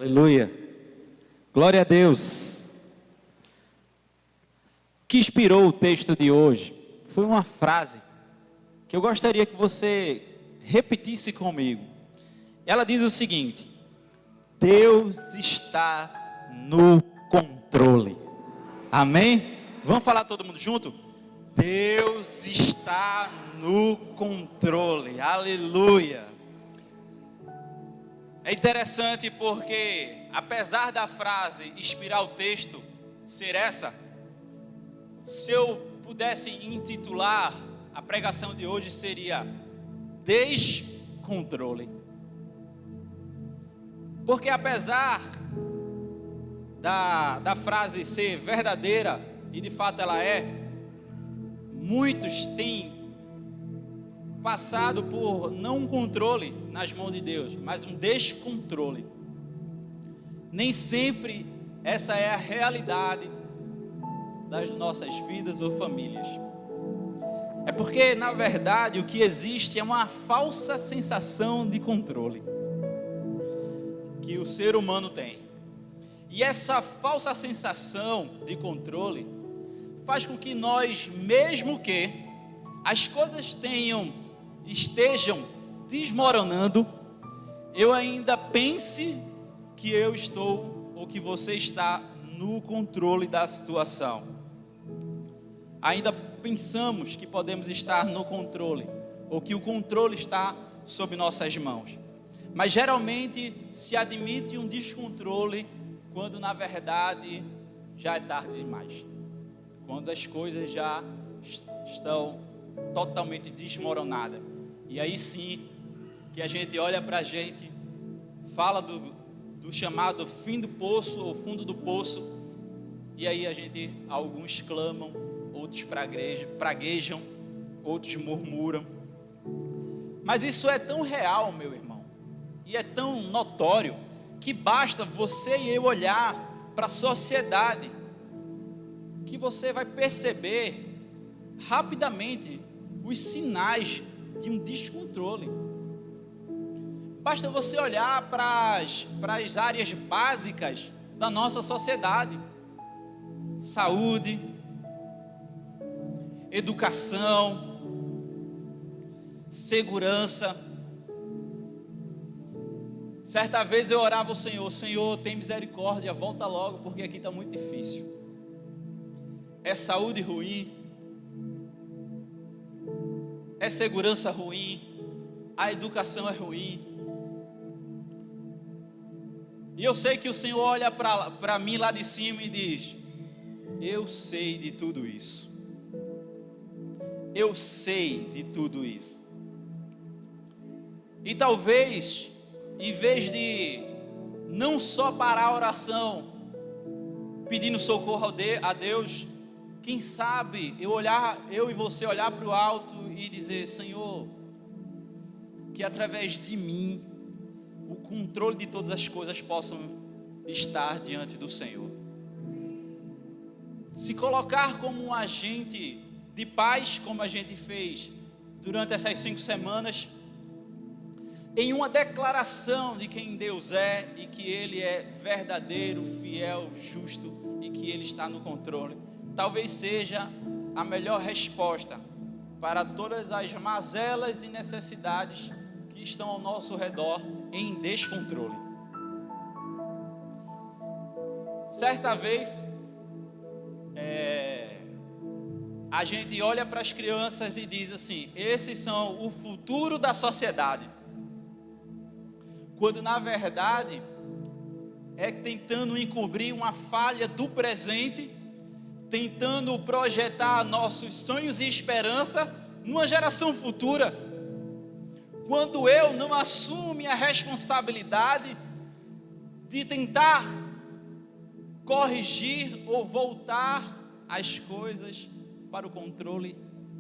Aleluia. Glória a Deus. O que inspirou o texto de hoje foi uma frase que eu gostaria que você repetisse comigo. Ela diz o seguinte: Deus está no controle. Amém? Vamos falar todo mundo junto? Deus está no controle. Aleluia. É interessante porque, apesar da frase inspirar o texto ser essa, se eu pudesse intitular a pregação de hoje, seria Descontrole. Porque apesar da frase ser verdadeira, e de fato ela é, muitos têm passado por não um controle nas mãos de Deus, mas um descontrole. Nem sempre essa é a realidade das nossas vidas ou famílias. É porque, na verdade, o que existe é uma falsa sensação de controle que o ser humano tem. E essa falsa sensação de controle faz com que nós, mesmo que as coisas estejam desmoronando, eu ainda pense que eu estou, ou que você está no controle da situação. Ainda pensamos que podemos estar no controle, ou que o controle está sob nossas mãos. Mas geralmente se admite um descontrole quando na verdade já é tarde demais. Quando as coisas já estão totalmente desmoronadas. E aí sim que a gente olha para a gente, fala do chamado fim do poço ou fundo do poço, e aí alguns clamam, outros praguejam, outros murmuram. Mas isso é tão real, meu irmão, e é tão notório, que basta você e eu olhar para a sociedade, que você vai perceber rapidamente os sinais de um descontrole. Basta você olhar para as áreas básicas da nossa sociedade: saúde, educação, segurança. Certa vez eu orava ao Senhor: Senhor, tem misericórdia, volta logo, porque aqui está muito difícil. É saúde ruim, é segurança ruim, a educação é ruim. E eu sei que o Senhor olha para mim lá de cima e diz: eu sei de tudo isso. Eu sei de tudo isso. E talvez, em vez de não só parar a oração pedindo socorro a Deus, quem sabe eu e você olhar para o alto e dizer: Senhor, que através de mim o controle de todas as coisas possam estar diante do Senhor. Se colocar como um agente de paz, como a gente fez durante essas 5 semanas, em uma declaração de quem Deus é e que Ele é verdadeiro, fiel, justo e que Ele está no controle, talvez seja a melhor resposta para todas as mazelas e necessidades que estão ao nosso redor em descontrole. Certa vez, a gente olha para as crianças e diz assim: esses são o futuro da sociedade. Quando na verdade é tentando encobrir uma falha do presente, tentando projetar nossos sonhos e esperança numa geração futura. Quando eu não assumo a responsabilidade de tentar corrigir ou voltar as coisas para o controle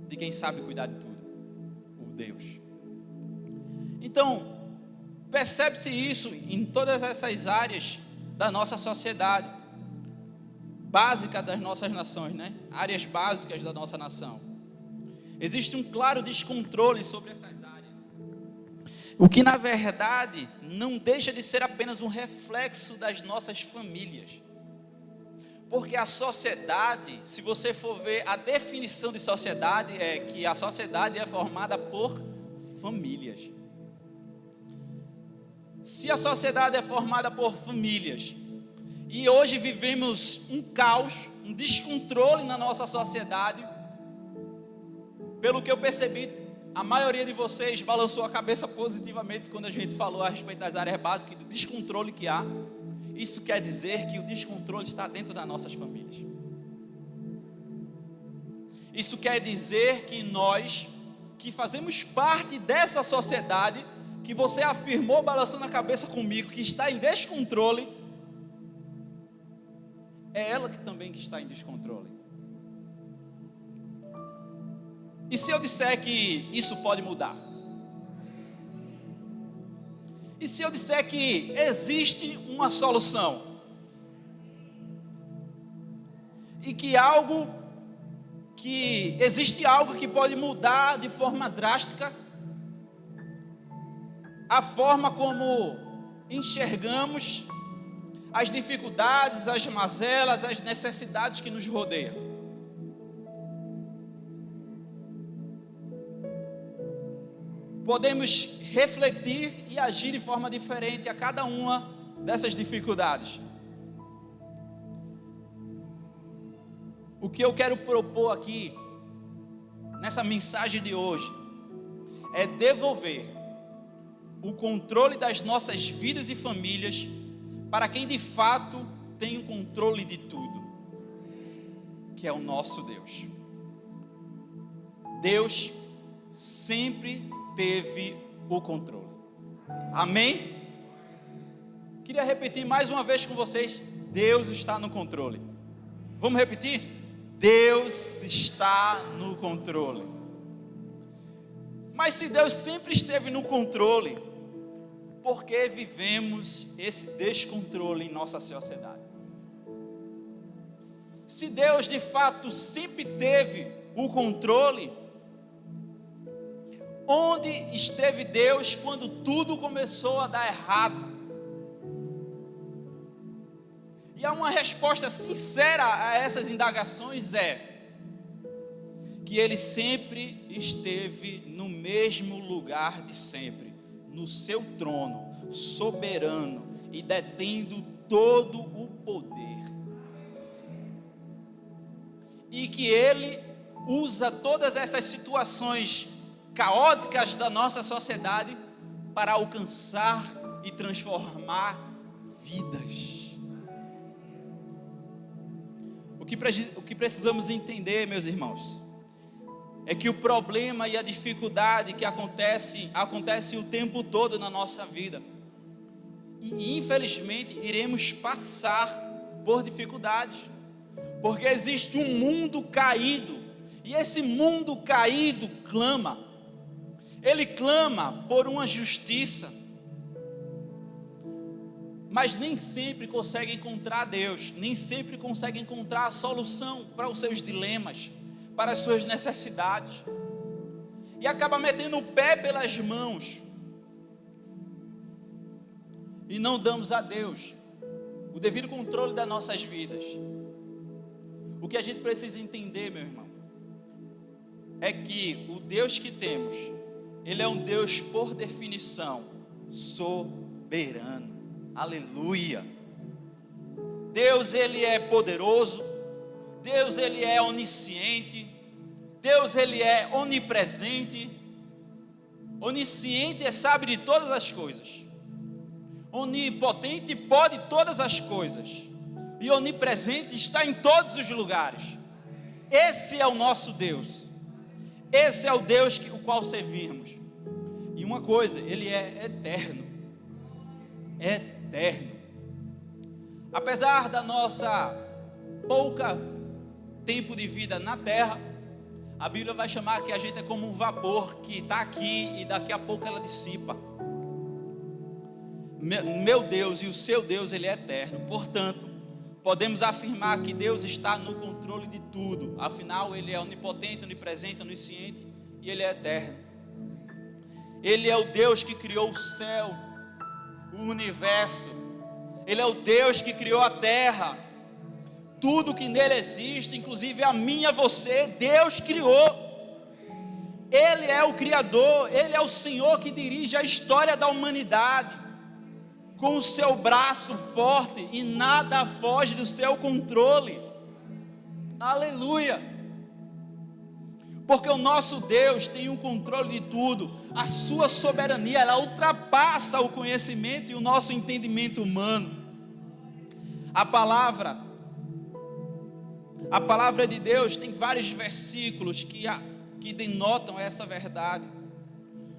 de quem sabe cuidar de tudo, o Deus. Então, percebe-se isso em todas essas áreas da nossa sociedade, básica das nossas nações, né? Áreas básicas da nossa nação. Existe um claro descontrole sobre essas áreas. O que na verdade não deixa de ser apenas um reflexo das nossas famílias. Porque a sociedade, se você for ver a definição de sociedade, é que a sociedade é formada por famílias. Se a sociedade é formada por famílias, e hoje vivemos um caos, um descontrole na nossa sociedade, pelo que eu percebi, a maioria de vocês balançou a cabeça positivamente quando a gente falou a respeito das áreas básicas e do descontrole que há. Isso quer dizer que o descontrole está dentro das nossas famílias. Isso quer dizer que nós, que fazemos parte dessa sociedade, que você afirmou balançando a cabeça comigo, que está em descontrole, é ela que também está em descontrole. E se eu disser que isso pode mudar? E se eu disser que existe uma solução? E que existe algo que pode mudar de forma drástica a forma como enxergamos as dificuldades, as mazelas, as necessidades que nos rodeiam. Podemos refletir e agir de forma diferente a cada uma dessas dificuldades. O que eu quero propor aqui, nessa mensagem de hoje, é devolver o controle das nossas vidas e famílias para quem de fato tem o controle de tudo, que é o nosso Deus. Deus sempre teve o controle. Amém? Queria repetir mais uma vez com vocês: Deus está no controle. Vamos repetir? Deus está no controle. Mas se Deus sempre esteve no controle, por que vivemos esse descontrole em nossa sociedade? Se Deus de fato sempre teve o controle, onde esteve Deus quando tudo começou a dar errado? E há uma resposta sincera a essas indagações: é que Ele sempre esteve no mesmo lugar de sempre, no seu trono, soberano e detendo todo o poder. E que Ele usa todas essas situações caóticas da nossa sociedade para alcançar e transformar vidas. O que precisamos entender, meus irmãos, é que o problema e a dificuldade que acontece o tempo todo na nossa vida, e infelizmente iremos passar por dificuldades, porque existe um mundo caído, e esse mundo caído clama. Ele clama por uma justiça, mas nem sempre consegue encontrar Deus, nem sempre consegue encontrar a solução para os seus dilemas, para as suas necessidades, e acaba metendo o pé pelas mãos, e não damos a Deus o devido controle das nossas vidas. O que a gente precisa entender, meu irmão, é que o Deus que temos, Ele é um Deus, por definição, soberano. Aleluia. Deus, Ele é poderoso. Deus, Ele é onisciente. Deus, Ele é onipresente. Onisciente sabe de todas as coisas. Onipotente pode todas as coisas. E onipresente está em todos os lugares. Esse é o nosso Deus. Esse é o Deus o qual servimos. E uma coisa, Ele é eterno. Eterno. Apesar da nossa pouca tempo de vida na terra, a Bíblia vai chamar que a gente é como um vapor que está aqui e daqui a pouco ela dissipa. Meu Deus e o seu Deus, Ele é eterno. Portanto, podemos afirmar que Deus está no controle de tudo. Afinal, Ele é onipotente, onipresente, onisciente e Ele é eterno. Ele é o Deus que criou o céu, o universo. Ele é o Deus que criou a terra. Tudo que nele existe, inclusive a mim e a você, Deus criou. Ele é o Criador, Ele é o Senhor que dirige a história da humanidade, com o seu braço forte, e nada foge do seu controle. Aleluia! Porque o nosso Deus tem o controle de tudo. A sua soberania, ela ultrapassa o conhecimento e o nosso entendimento humano. A palavra de Deus tem vários versículos que denotam essa verdade.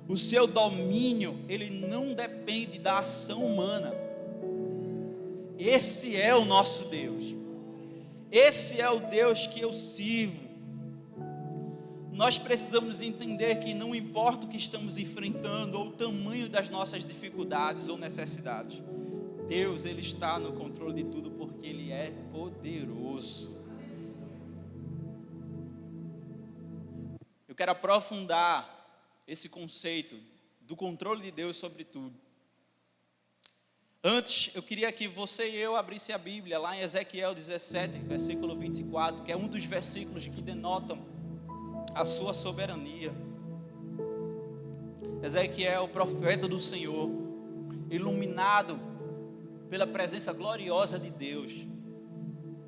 O seu domínio, ele não depende da ação humana. Esse é o nosso Deus. Esse é o Deus que eu sirvo. Nós precisamos entender que não importa o que estamos enfrentando, ou o tamanho das nossas dificuldades ou necessidades, Deus, Ele está no controle de tudo, porque Ele é poderoso. Eu quero aprofundar esse conceito do controle de Deus sobre tudo. Antes, eu queria que você e eu abrisse a Bíblia, lá em Ezequiel 17, versículo 24, que é um dos versículos que denotam a sua soberania. Ezequiel, profeta do Senhor, iluminado pela presença gloriosa de Deus,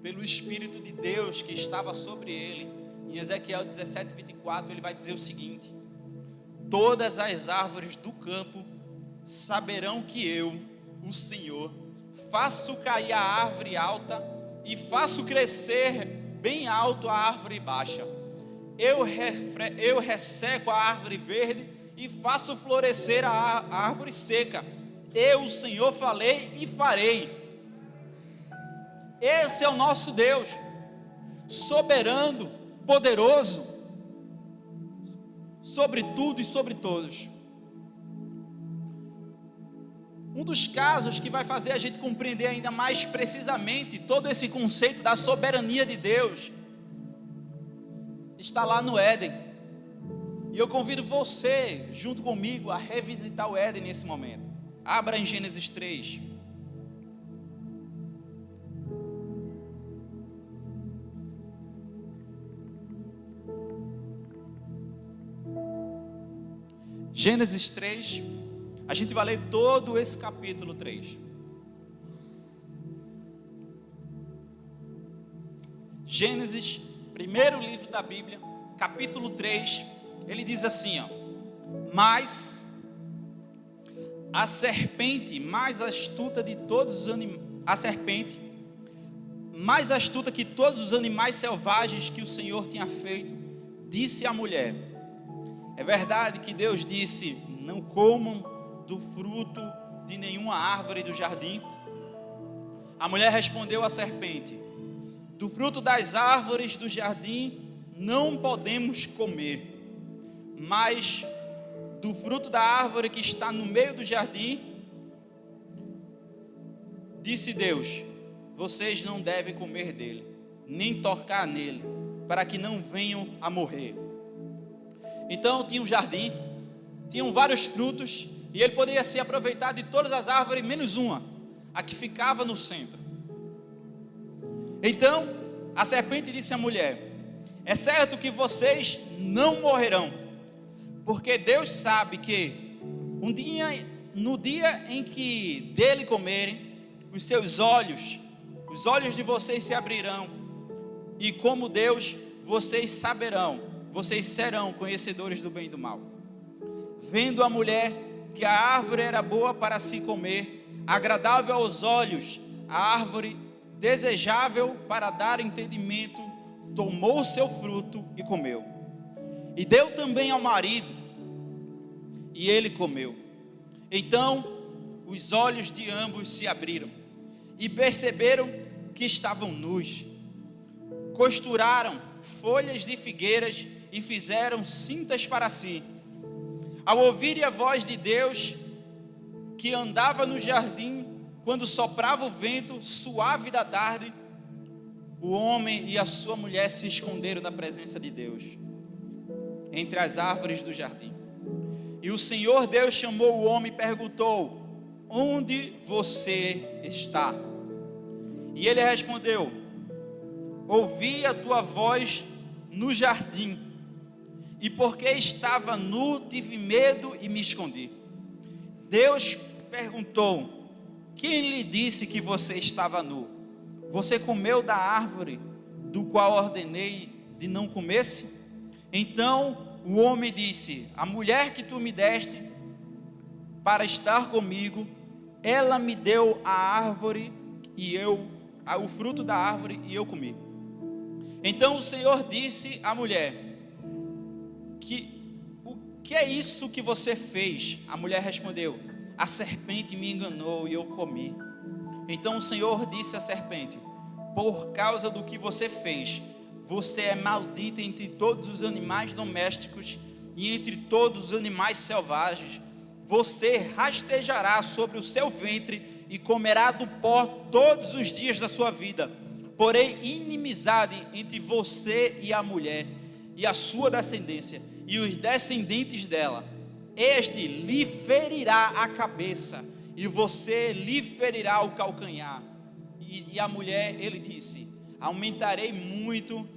pelo Espírito de Deus que estava sobre ele. Em Ezequiel 17, 24, ele vai dizer o seguinte: todas as árvores do campo saberão que eu, o Senhor, faço cair a árvore alta e faço crescer bem alto a árvore baixa. Eu resseco a árvore verde e faço florescer a árvore seca. Eu, o Senhor, falei e farei. Esse é o nosso Deus, soberano, poderoso, sobre tudo e sobre todos. Um dos casos que vai fazer a gente compreender ainda mais precisamente todo esse conceito da soberania de Deus está lá no Éden. E eu convido você, junto comigo, a revisitar o Éden nesse momento. Abra em Gênesis 3. Gênesis 3, a gente vai ler todo esse capítulo 3. Gênesis, primeiro livro da Bíblia, capítulo 3, ele diz assim, ó: mas a serpente mais astuta de todos os animais, a serpente mais astuta que todos os animais selvagens que o Senhor tinha feito, disse à mulher: é verdade que Deus disse, não comam do fruto de nenhuma árvore do jardim? A mulher respondeu à serpente: do fruto das árvores do jardim não podemos comer, mas do fruto da árvore que está no meio do jardim, disse Deus, vocês não devem comer dele, nem tocar nele, para que não venham a morrer. Então tinha um jardim, tinham vários frutos, e ele poderia se aproveitar de todas as árvores, menos uma, a que ficava no centro. Então a serpente disse à mulher: é certo que vocês não morrerão, porque Deus sabe que no dia em que dele comerem, os olhos de vocês se abrirão, e como Deus, vocês serão conhecedores do bem e do mal. Vendo a mulher que a árvore era boa para se comer, agradável aos olhos, a árvore desejável para dar entendimento, tomou o seu fruto e comeu. E deu também ao marido, e ele comeu. Então os olhos de ambos se abriram, e perceberam que estavam nus. Costuraram folhas de figueiras e fizeram cintas para si. Ao ouvirem a voz de Deus, que andava no jardim, quando soprava o vento suave da tarde, o homem e a sua mulher se esconderam da presença de Deus entre as árvores do jardim. E o Senhor Deus chamou o homem e perguntou: onde você está? E ele respondeu: ouvi a tua voz no jardim, e porque estava nu, tive medo e me escondi. Deus perguntou: quem lhe disse que você estava nu? Você comeu da árvore do qual ordenei de não comesse? Então o homem disse: a mulher que tu me deste para estar comigo, ela me deu a árvore o fruto da árvore e eu comi. Então o Senhor disse à mulher: o que é isso que você fez? A mulher respondeu: a serpente me enganou e eu comi. Então o Senhor disse à serpente: por causa do que você fez, você é maldita entre todos os animais domésticos e entre todos os animais selvagens. Você rastejará sobre o seu ventre e comerá do pó todos os dias da sua vida. Porém, inimizade entre você e a mulher, e a sua descendência, e os descendentes dela. Este lhe ferirá a cabeça, e você lhe ferirá o calcanhar. E a mulher, ele disse: aumentarei muito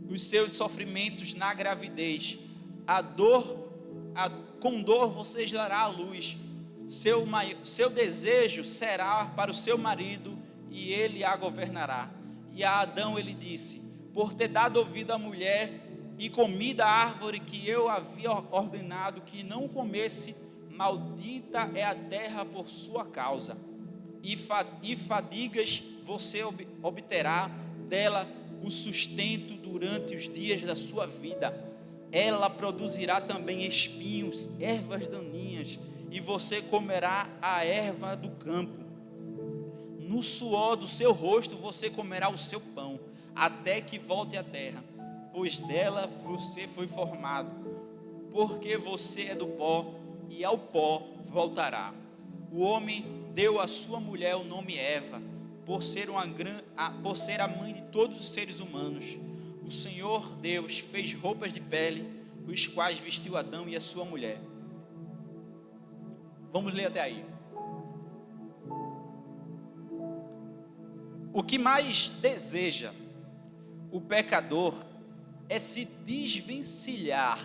os seus sofrimentos na gravidez. Com dor você dará à luz. Seu desejo será para o seu marido, e ele a governará. E a Adão ele disse: por ter dado ouvido à mulher e comido a árvore que eu havia ordenado que não comesse, maldita é a terra por sua causa, e fadigas você obterá dela o sustento durante os dias da sua vida. Ela produzirá também espinhos, ervas daninhas, e você comerá a erva do campo. No suor do seu rosto você comerá o seu pão, até que volte à terra, pois dela você foi formado, porque você é do pó, e ao pó voltará. O homem deu à sua mulher o nome Eva, por ser a mãe de todos os seres humanos. O Senhor Deus fez roupas de pele, os quais vestiu Adão e a sua mulher. Vamos ler até aí. O que mais deseja o pecador é se desvencilhar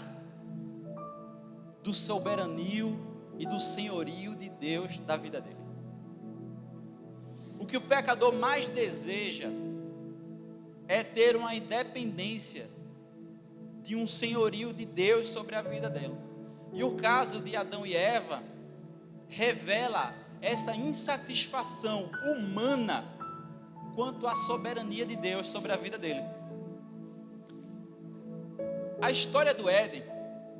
do soberanio e do senhorio de Deus da vida dele. O que o pecador mais deseja é ter uma independência de um senhorio de Deus sobre a vida dela. E o caso de Adão e Eva revela essa insatisfação humana quanto à soberania de Deus sobre a vida dele. A história do Éden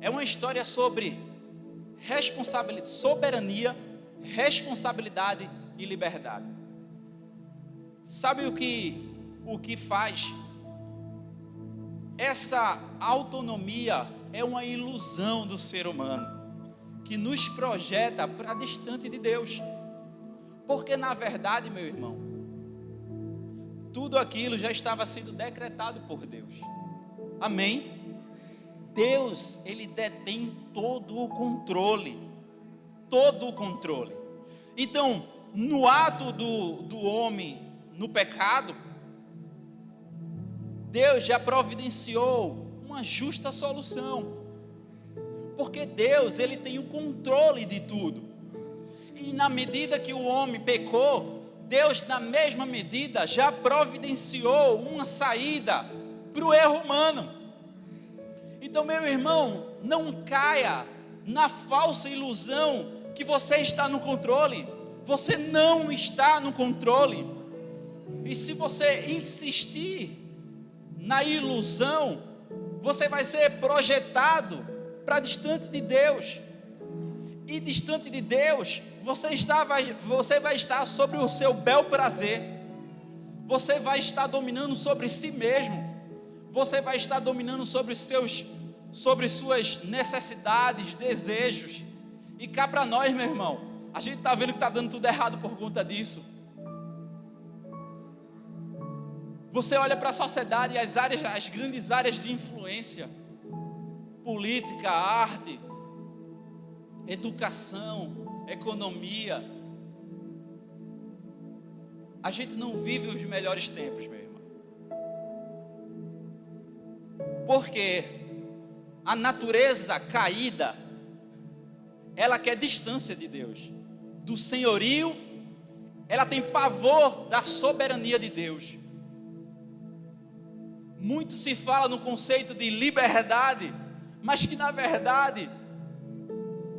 é uma história sobre responsabilidade, soberania, responsabilidade e liberdade. Sabe o que faz? Essa autonomia é uma ilusão do ser humano, que nos projeta para distante de Deus. Porque na verdade, meu irmão, tudo aquilo já estava sendo decretado por Deus. Amém? Deus, ele detém todo o controle. Todo o controle. Então, no ato do homem, no pecado, Deus já providenciou uma justa solução. Porque Deus, ele tem o controle de tudo. E na medida que o homem pecou, Deus, na mesma medida, já providenciou uma saída para o erro humano. Então, meu irmão, não caia na falsa ilusão que você está no controle. Você não está no controle. E se você insistir na ilusão, você vai ser projetado para distante de Deus. E distante de Deus, você vai estar sobre o seu bel prazer. Você vai estar dominando sobre si mesmo. Você vai estar dominando sobre suas necessidades, desejos. E cá para nós, meu irmão, a gente está vendo que está dando tudo errado por conta disso. Você olha para a sociedade e as grandes áreas de influência, política, arte, educação, economia. A gente não vive os melhores tempos, meu irmão. Porque a natureza caída, ela quer distância de Deus, do senhorio, ela tem pavor da soberania de Deus. Muito se fala no conceito de liberdade, mas que na verdade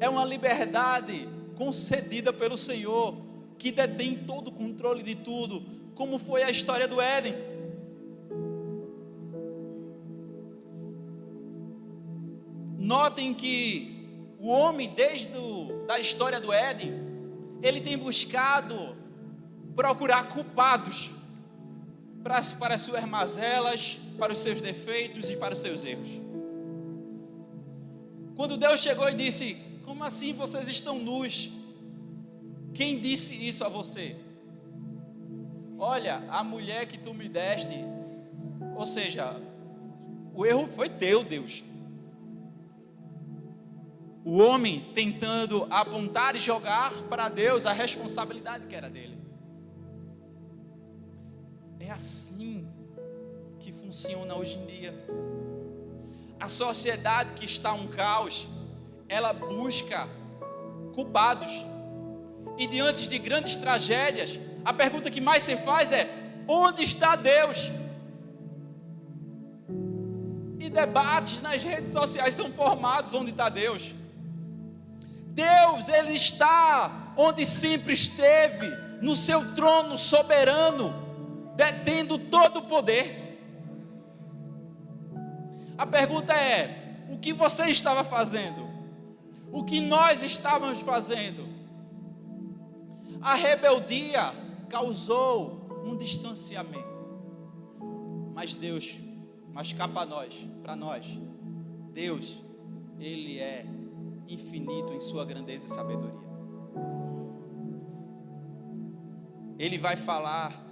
é uma liberdade concedida pelo Senhor, que detém todo o controle de tudo, como foi a história do Éden. Notem que o homem, desde a história do Éden, ele tem buscado procurar culpados para as suas mazelas, para os seus defeitos e para os seus erros. Quando Deus chegou e disse: como assim vocês estão nus? Quem disse isso a você? Olha, a mulher que tu me deste, ou seja, o erro foi teu, Deus. O homem tentando apontar e jogar para Deus a responsabilidade que era dele. É assim que funciona hoje em dia. A sociedade que está um caos, ela busca culpados. E diante de grandes tragédias, a pergunta que mais se faz é: onde está Deus? E debates nas redes sociais são formados: onde está Deus? Deus, Ele está onde sempre esteve, no seu trono soberano, detendo todo o poder. A pergunta é: o que você estava fazendo? O que nós estávamos fazendo? A rebeldia causou um distanciamento. Mas cá para nós, Deus, Ele é infinito em sua grandeza e sabedoria. Ele vai falar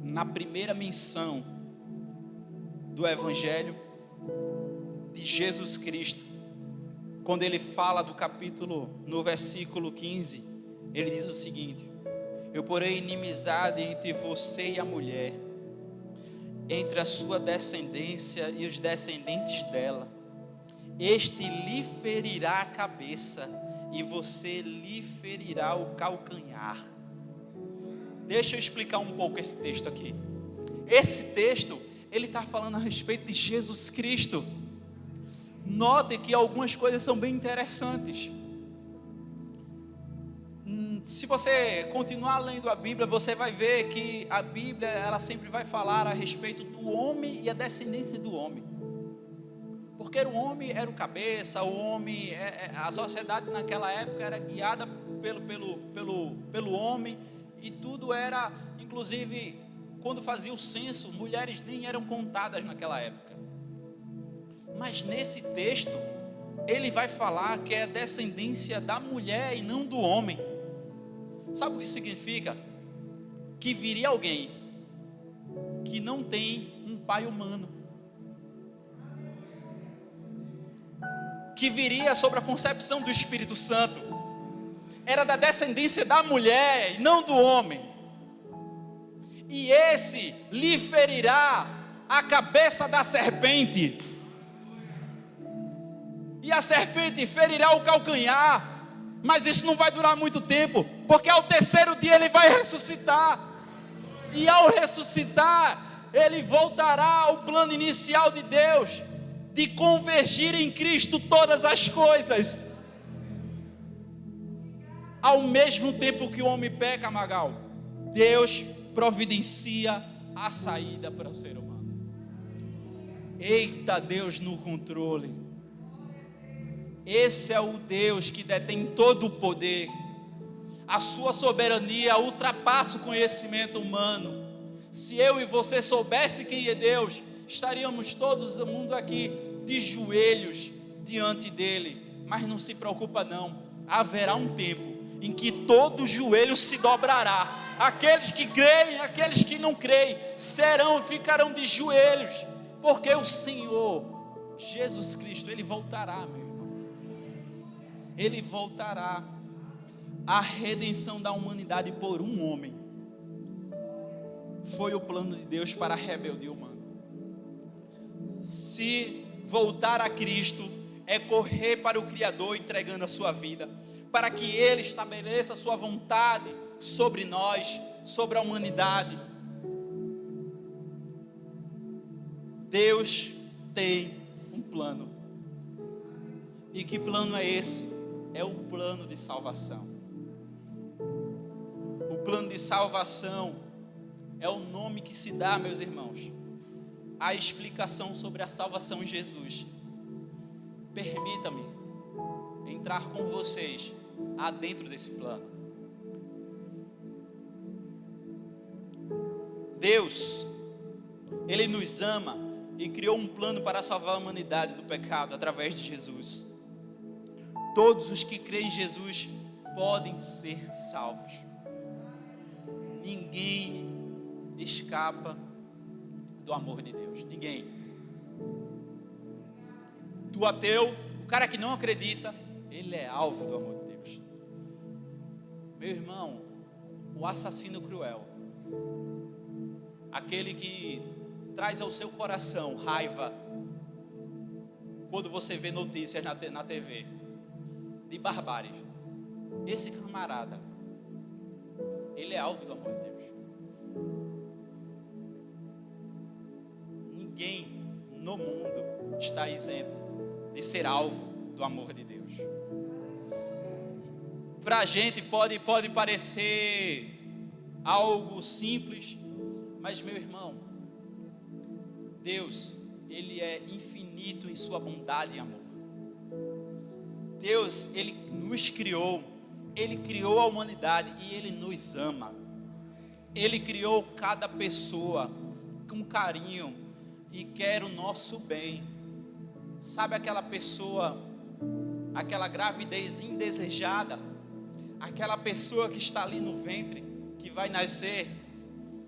na primeira menção do Evangelho de Jesus Cristo, quando ele fala do capítulo, no versículo 15, ele diz o seguinte: eu porei inimizade entre você e a mulher, entre a sua descendência e os descendentes dela. Este lhe ferirá a cabeça e você lhe ferirá o calcanhar. Deixa eu explicar um pouco esse texto aqui. Esse texto, ele está falando a respeito de Jesus Cristo. Note que algumas coisas são bem interessantes. Se você continuar lendo a Bíblia, você vai ver que a Bíblia, ela sempre vai falar a respeito do homem e a descendência do homem. Porque o homem era o cabeça, o homem, a sociedade naquela época era guiada pelo homem, e tudo era, inclusive, quando fazia o censo, mulheres nem eram contadas naquela época. Mas nesse texto, ele vai falar que é a descendência da mulher e não do homem. Sabe o que significa? Que viria alguém que não tem um pai humano, que viria sobre a concepção do Espírito Santo, era da descendência da mulher e não do homem, e esse lhe ferirá a cabeça da serpente, e a serpente ferirá o calcanhar. Mas isso não vai durar muito tempo, porque ao terceiro dia ele vai ressuscitar, e ao ressuscitar, ele voltará ao plano inicial de Deus, de convergir em Cristo todas as coisas. Ao mesmo tempo que o homem peca, Magal, Deus providencia a saída para o ser humano. Eita, Deus no controle. Esse é o Deus que detém todo o poder. A sua soberania ultrapassa o conhecimento humano. Se eu e você soubesse quem é Deus, estaríamos todos o mundo aqui de joelhos diante dele. Mas não se preocupa não, haverá um tempo em que todo joelho se dobrará. Aqueles que creem, aqueles que não creem, ficarão de joelhos, porque o Senhor Jesus Cristo, ele voltará, meu irmão. Ele voltará. A redenção da humanidade por um homem foi o plano de Deus para a rebeldia humana. Se voltar a Cristo é correr para o Criador entregando a sua vida, para que Ele estabeleça a sua vontade sobre nós, sobre a humanidade. Deus tem um plano. E que plano é esse? É o plano de salvação. O plano de salvação é o nome que se dá, meus irmãos, à explicação sobre a salvação em Jesus. Permita-me entrar com vocês adentro desse plano. Deus, Ele nos ama e criou um plano para salvar a humanidade do pecado através de Jesus. Todos os que creem em Jesus podem ser salvos. Ninguém escapa do amor de Deus. Ninguém. Tu ateu, o cara que não acredita, ele é alvo do amor de Deus. Meu irmão, o assassino cruel, aquele que traz ao seu coração raiva quando você vê notícias na TV de barbárie, esse camarada, ele é alvo do amor de Deus. Ninguém no mundo está isento de ser alvo do amor de Deus. Para a gente pode parecer algo simples, mas meu irmão, Deus, Ele é infinito em sua bondade e amor. Deus, Ele nos criou, Ele criou a humanidade e Ele nos ama. Ele criou cada pessoa com carinho e quer o nosso bem. Sabe aquela pessoa, aquela gravidez indesejada, aquela pessoa que está ali no ventre, que vai nascer,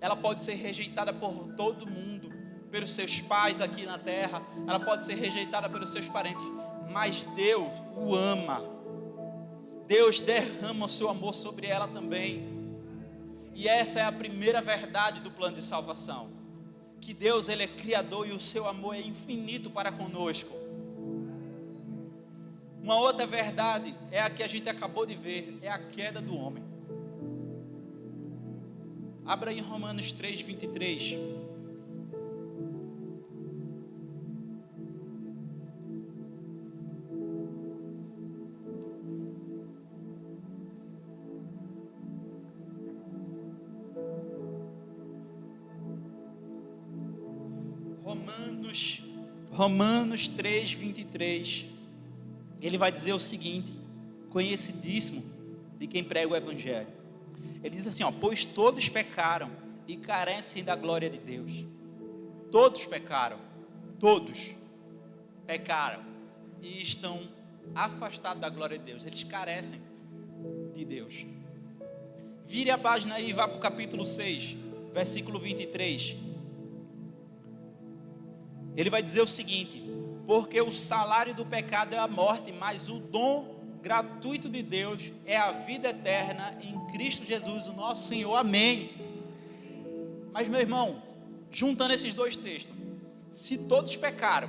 ela pode ser rejeitada por todo mundo, pelos seus pais aqui na terra, ela pode ser rejeitada pelos seus parentes, mas Deus o ama. Deus derrama o seu amor sobre ela também. E essa é a primeira verdade do plano de salvação, que Deus, Ele é criador e o seu amor é infinito para conosco. Uma outra verdade é a que a gente acabou de ver, é a queda do homem. Abra em Romanos 3, 23. Romanos 3, 23. Ele vai dizer o seguinte, conhecidíssimo de quem prega o Evangelho. Ele diz assim, pois todos pecaram e carecem da glória de Deus. Todos pecaram, todos pecaram e estão afastados da glória de Deus. Eles carecem de Deus. Vire a página aí e vá para o capítulo 6, versículo 23. Ele vai dizer o seguinte, porque o salário do pecado é a morte, mas o dom gratuito de Deus é a vida eterna em Cristo Jesus, o nosso Senhor. Amém. Mas meu irmão, juntando esses dois textos, se todos pecaram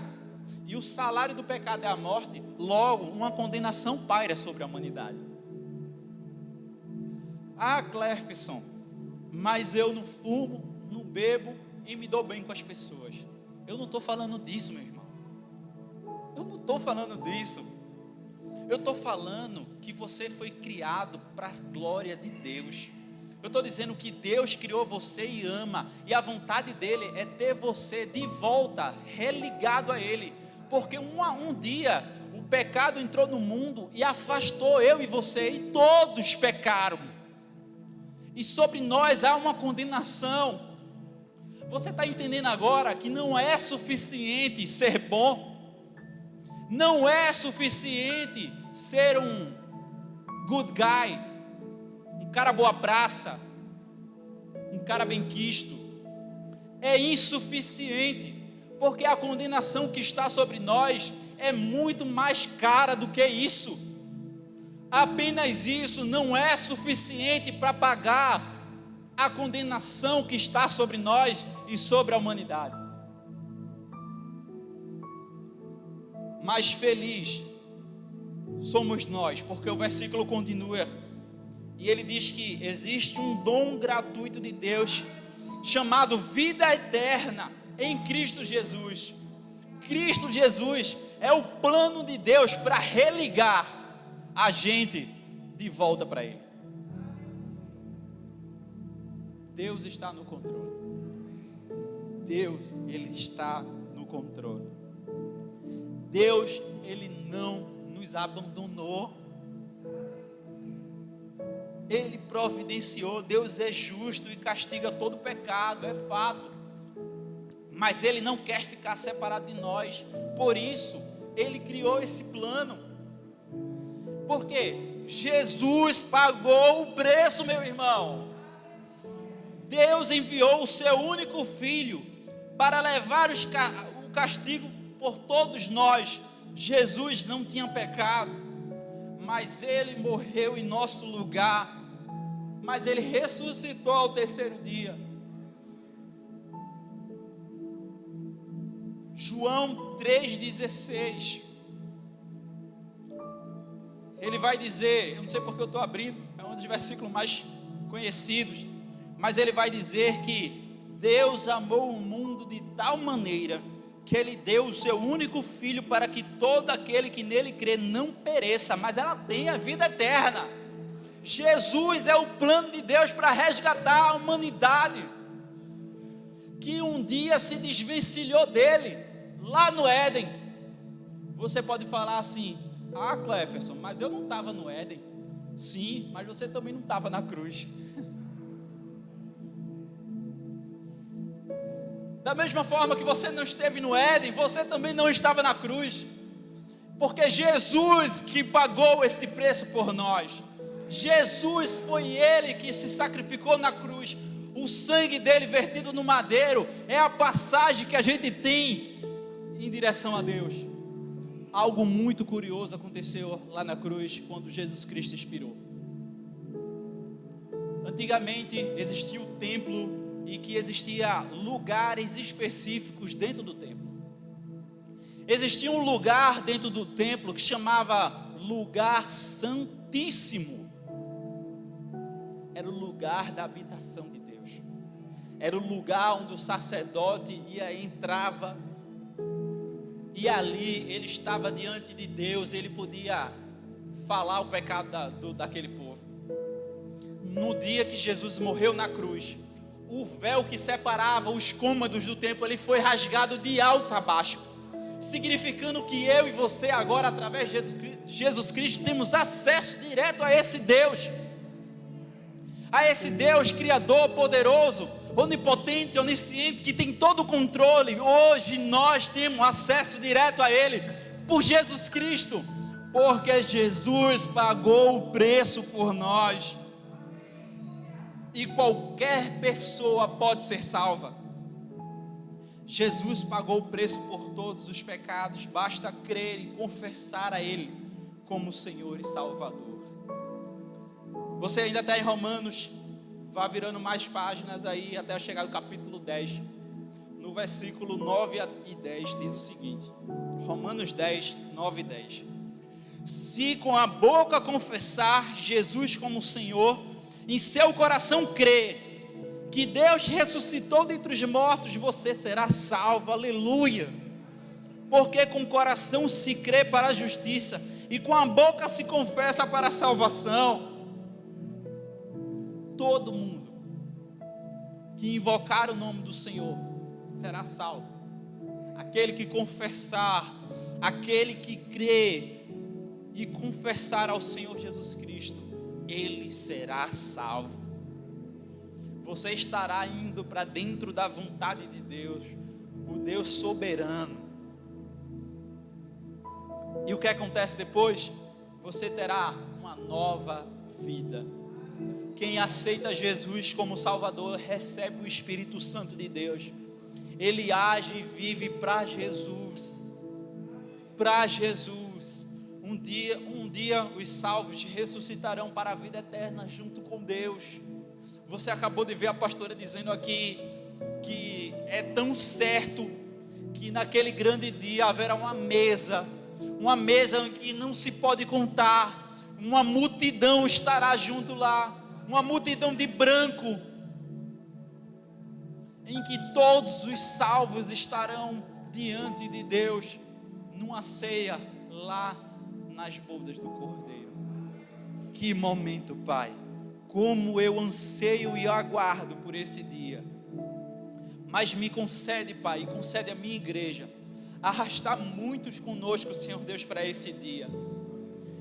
e o salário do pecado é a morte, logo uma condenação paira sobre a humanidade. Ah, Clefson, mas eu não fumo, não bebo e me dou bem com as pessoas. Eu não estou falando disso, meu irmão. Eu não estou falando disso. Eu estou falando que você foi criado para a glória de Deus. Eu estou dizendo que Deus criou você e ama. E a vontade dele é ter você de volta, religado a Ele. Porque um dia o pecado entrou no mundo e afastou eu e você. E todos pecaram. E sobre nós há uma condenação. Você está entendendo agora que não é suficiente ser bom, não é suficiente ser um good guy, um cara boa praça, um cara benquisto. É insuficiente, porque a condenação que está sobre nós é muito mais cara do que isso. Apenas isso não é suficiente para pagar a condenação que está sobre nós e sobre a humanidade. Mas feliz somos nós, porque o versículo continua e ele diz que existe um dom gratuito de Deus chamado vida eterna em Cristo Jesus. Cristo Jesus é o plano de Deus para religar a gente de volta para Ele. Deus está no controle. Deus, Ele está no controle. Deus, Ele não nos abandonou. Ele providenciou. Deus é justo e castiga todo pecado, é fato. Mas Ele não quer ficar separado de nós. Por isso, Ele criou esse plano. Por quê? Jesus pagou o preço, meu irmão. Deus enviou o seu único filho para levar o castigo por todos nós. Jesus não tinha pecado, mas Ele morreu em nosso lugar. Mas Ele ressuscitou ao terceiro dia. João 3,16. Ele vai dizer, eu não sei porque eu estou abrindo, é um dos versículos mais conhecidos, mas ele vai dizer que Deus amou o mundo de tal maneira que Ele deu o seu único filho para que todo aquele que nele crê não pereça, mas ela tenha vida eterna. Jesus é o plano de Deus para resgatar a humanidade, que um dia se desvencilhou dele, lá no Éden. Você pode falar assim: ah, Cleferson, mas eu não estava no Éden. Sim, mas você também não estava na cruz. Da mesma forma que você não esteve no Éden, você também não estava na cruz. Porque Jesus que pagou esse preço por nós. Jesus foi Ele que se sacrificou na cruz. O sangue dele vertido no madeiro é a passagem que a gente tem em direção a Deus. Algo muito curioso aconteceu lá na cruz quando Jesus Cristo expirou. Antigamente existia o templo e que existia lugares específicos dentro do templo. Existia um lugar dentro do templo que chamava lugar santíssimo. Era o lugar da habitação de Deus. Era o lugar onde o sacerdote entrava, e ali ele estava diante de Deus, ele podia falar o pecado daquele povo. No dia que Jesus morreu na cruz, o véu que separava os cômodos do templo, ele foi rasgado de alto a baixo, significando que eu e você agora, através de Jesus Cristo, temos acesso direto a esse Deus, criador, poderoso, onipotente, onisciente, que tem todo o controle. Hoje nós temos acesso direto a Ele, por Jesus Cristo, porque Jesus pagou o preço por nós, e qualquer pessoa pode ser salva. Jesus pagou o preço por todos os pecados, basta crer e confessar a Ele como Senhor e Salvador. Você ainda está em Romanos, vá virando mais páginas aí até chegar no capítulo 10, no versículo 9 e 10, diz o seguinte, Romanos 10, 9 e 10: se com a boca confessar Jesus como Senhor, em seu coração crer que Deus ressuscitou dentre os mortos, você será salvo, aleluia. Porque com o coração se crê para a justiça, e com a boca se confessa para a salvação. Todo mundo que invocar o nome do Senhor será salvo. Aquele que confessar, aquele que crê e confessar ao Senhor Jesus Cristo, ele será salvo. Você estará indo para dentro da vontade de Deus, o Deus soberano. E o que acontece depois? Você terá uma nova vida. Quem aceita Jesus como Salvador recebe o Espírito Santo de Deus. Ele age e vive para Jesus. Para Jesus. Um dia os salvos ressuscitarão para a vida eterna junto com Deus. Você acabou de ver a pastora dizendo aqui que é tão certo que naquele grande dia haverá uma mesa em que não se pode contar, uma multidão estará junto lá, uma multidão de branco, em que todos os salvos estarão diante de Deus, numa ceia lá nas bodas do Cordeiro. Que momento, Pai! Como eu anseio e aguardo por esse dia. Mas me concede, Pai, e concede a minha igreja, arrastar muitos conosco, Senhor Deus, para esse dia.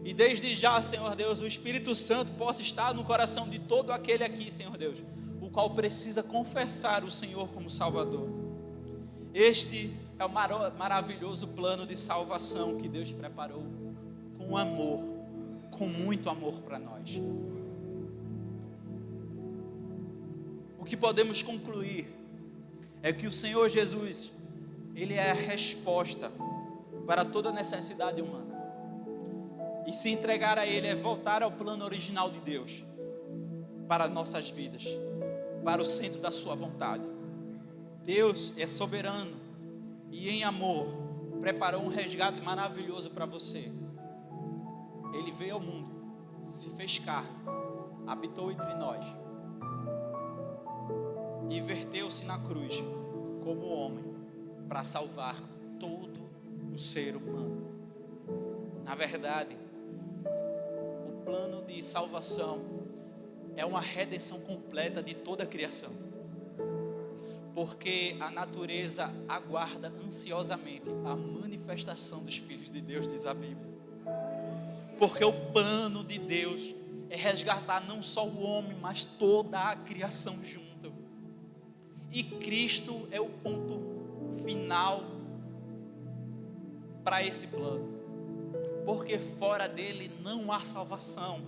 E desde já, Senhor Deus, o Espírito Santo possa estar no coração de todo aquele aqui, Senhor Deus, o qual precisa confessar o Senhor como Salvador. Este é o maravilhoso plano de salvação que Deus preparou com amor, com muito amor para nós. O que podemos concluir é que o Senhor Jesus, Ele é a resposta para toda necessidade humana. E se entregar a Ele é voltar ao plano original de Deus para nossas vidas, para o centro da sua vontade. Deus é soberano e em amor preparou um resgate maravilhoso para você. Ele veio ao mundo, se fez carne, habitou entre nós e verteu-se na cruz como homem para salvar todo o ser humano. Na verdade, o plano de salvação é uma redenção completa de toda a criação, porque a natureza aguarda ansiosamente a manifestação dos filhos de Deus, diz a Bíblia. Porque o plano de Deus é resgatar não só o homem, mas toda a criação junto. E Cristo é o ponto final para esse plano, porque fora dele não há salvação.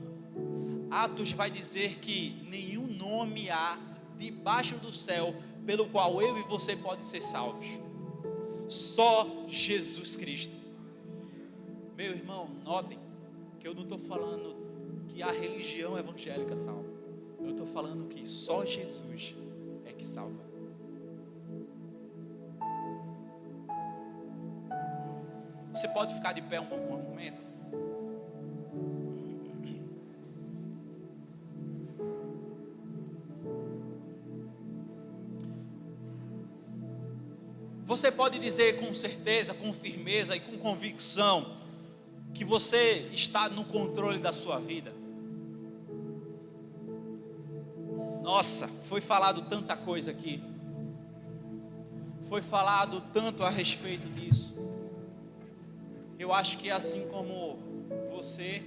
Atos vai dizer que nenhum nome há debaixo do céu pelo qual eu e você podem ser salvos, só Jesus Cristo. Meu irmão, notem que eu não estou falando que a religião evangélica salva, eu estou falando que só Jesus é que salva. Você pode ficar de pé um momento? Você pode dizer com certeza, com firmeza e com convicção que você está no controle da sua vida? Nossa, foi falado tanta coisa aqui. Foi falado tanto a respeito disso. Eu acho que assim como você,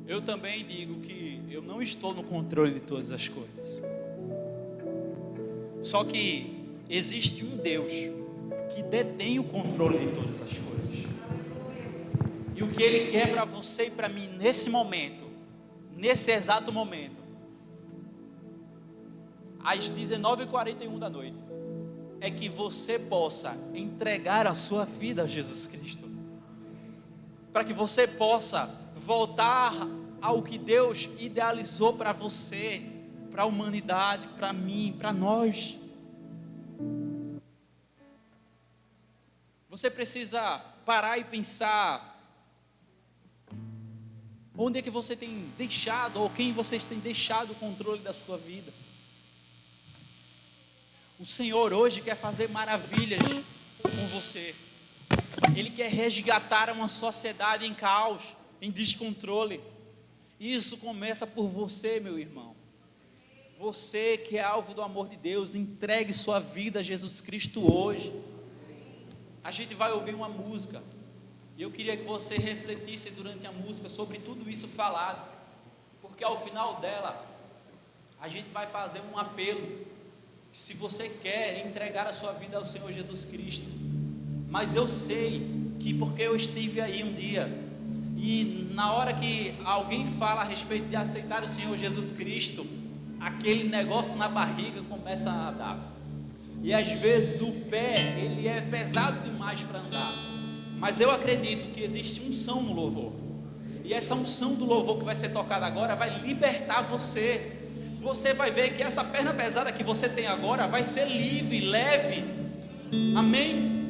eu também digo que eu não estou no controle de todas as coisas. Só que existe um Deus que detém o controle de todas as coisas. E o que Ele quer para você e para mim nesse momento, nesse exato momento, às 19h41 da noite, é que você possa entregar a sua vida a Jesus Cristo. Para que você possa voltar ao que Deus idealizou para você, para a humanidade, para mim, para nós. Você precisa parar e pensar onde é que você tem deixado, ou quem você tem deixado o controle da sua vida. O Senhor hoje quer fazer maravilhas com você. Ele quer resgatar uma sociedade em caos, em descontrole. Isso começa por você, meu irmão. Você que é alvo do amor de Deus, entregue sua vida a Jesus Cristo hoje. A gente vai ouvir uma música, e eu queria que você refletisse durante a música sobre tudo isso falado, porque ao final dela, a gente vai fazer um apelo. Se você quer entregar a sua vida ao Senhor Jesus Cristo, mas eu sei que porque eu estive aí um dia, e na hora que alguém fala a respeito de aceitar o Senhor Jesus Cristo, aquele negócio na barriga começa a andar, e às vezes o pé, ele é pesado demais para andar, Mas eu acredito que existe unção no louvor. E essa unção do louvor que vai ser tocada agora vai libertar você. Você vai ver que essa perna pesada que você tem agora vai ser livre, leve. Amém?